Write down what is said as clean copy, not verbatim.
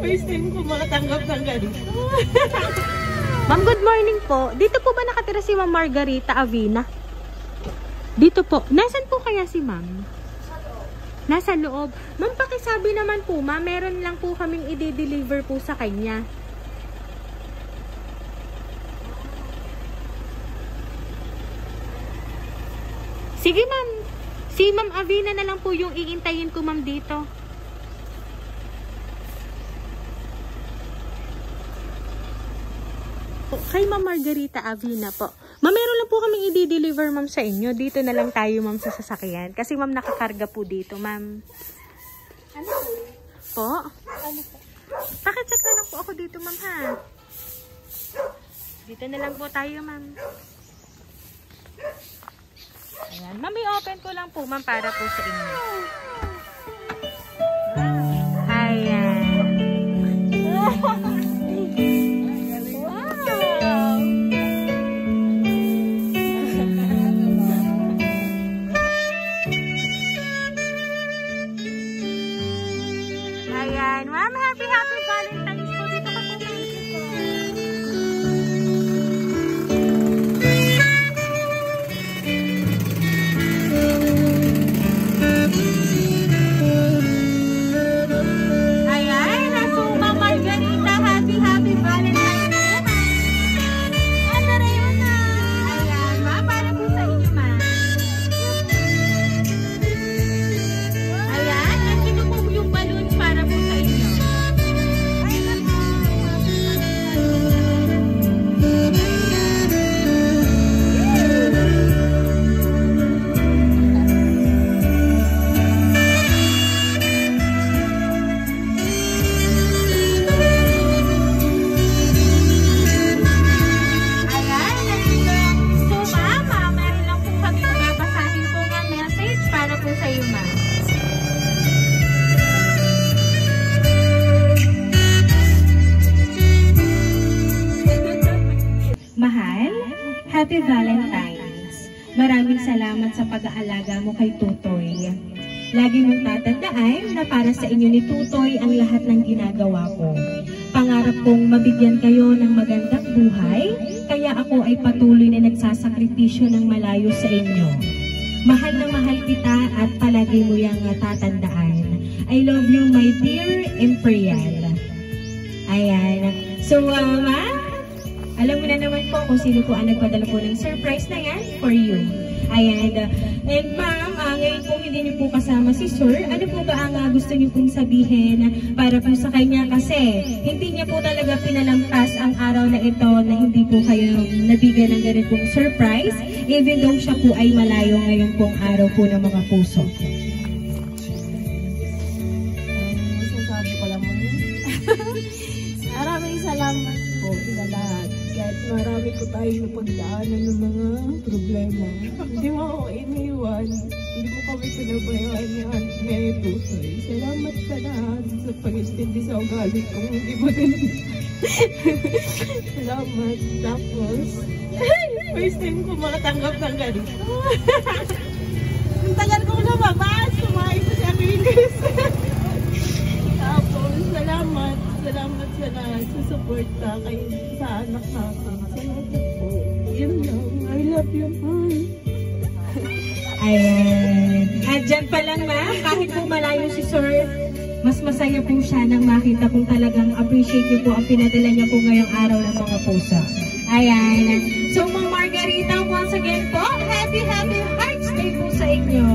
First time ko makatanggap ng ganito. Ma'am, good morning po. Dito po ba nakatira si Ma'am Margarita Avina? Dito po. Nasaan po kaya si Ma'am? Nasa loob. Ma'am, pakisabi naman po, ma'am, meron lang po kaming i-deliver po sa kanya. Sige, ma'am. Si Ma'am Avina na lang po yung iintayin ko, ma'am, dito. Kay Ma'am Margarita Avina po. Ma'am, meron lang po kaming i-deliver, ma'am, sa inyo. Dito na lang tayo, ma'am, sa sasakyan. Kasi, ma'am, nakakarga po dito, ma'am. Ano po? Ano po? Pakicheck na lang po ako dito, ma'am, ha? Dito na lang po tayo, ma'am. Ayan. Ma'am, i-open ko lang po, ma'am, para po sa inyo. Ayan. Ayan. Ma'am, happy Valentine's po. Dito ka po. Ayan. So, Ma'am Margarita, happy Valentine's. Ano rin yun na? Ayan. Ma'am, para po sa inyo, ma'am. Ayan. Nandito po yung balloons para po sa inyo. Mahal, happy Valentine's. Maraming salamat sa pag-aalaga mo kay Tutoy. Lagi mong tatandaan na para sa inyo ni Tutoy ang lahat ng ginagawa ko. Pangarap kong mabigyan kayo ng magandang buhay, kaya ako ay patuloy na nagsasakripisyo ng malayo sa inyo. Mahal na mahal kita at palagi mo yang tatandaan. I love you, my dear Imperial. Ayan. So, alam mo na naman po kung sino po ang nagpadala po ng surprise na yan for you. Ayan. And ma'am, ngayon po hindi niyo po kasama si Sir. Ano po ba ang gusto niyo pong sabihin para po sa kanya? Kasi hindi niya po talaga pinalampas ang araw na ito na hindi po kayo nabigyan ng ganitong surprise. Even though siya po ay malayo ngayon pong araw po ng mga puso. Masasabi ko lang mo. Maraming salamat po sa lahat. Kahit marami ko tayong pagdaanan ng mga problema. Hindi mo ako iniwan. Hindi mo kami pinabayaan ni Tutoy. Salamat sa lahat sa pag-istindi sa ugali kung hindi mo din. Salamat. Tapos, first time ko makatanggap ng ganito. Ang tagal ko lumabas. Sumahay ko sa English. Tapos, salamat sa lahat sa suporta kayo sa anak natin. Salamat po. Yun lang. I love you, Mom. Ayan. At dyan pa lang, ma'am, kahit po malayo si Sir, mas masaya po siya nang makita kung talagang appreciate niyo po ang pinadala niya po ngayong araw ng mga puso. Ayan. So, Ma'am Margarita, once again po, happy Hearts Day po sa inyo.